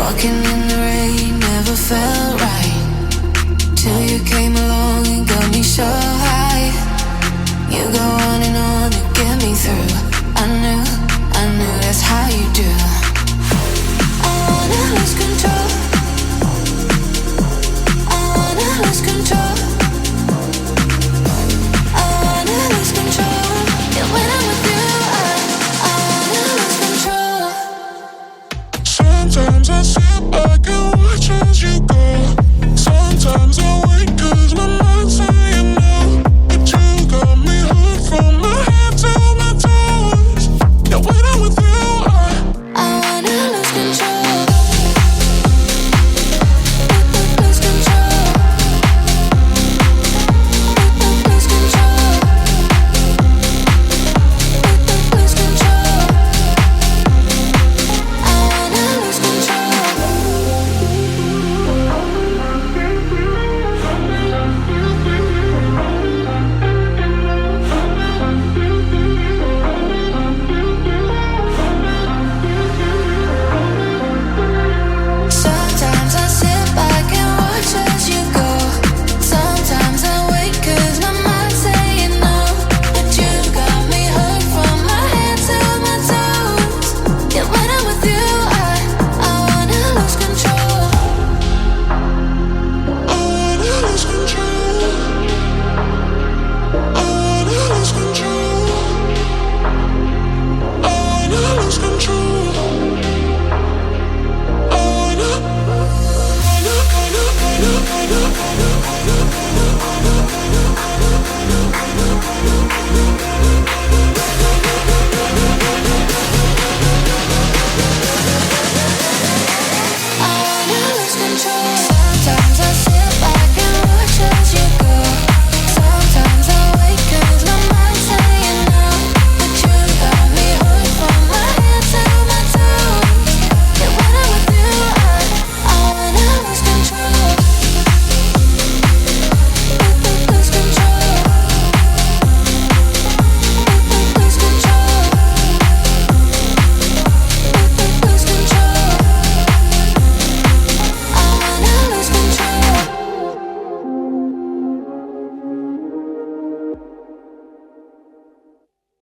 Walking in the rain never felt right, till you came along and got me so high. You go on to get me through. I knew that's how you do. I wanna lose control. I wanna lose control. I wanna lose control. Yeah, when I'm with you, I wanna lose control. Sometimes I sit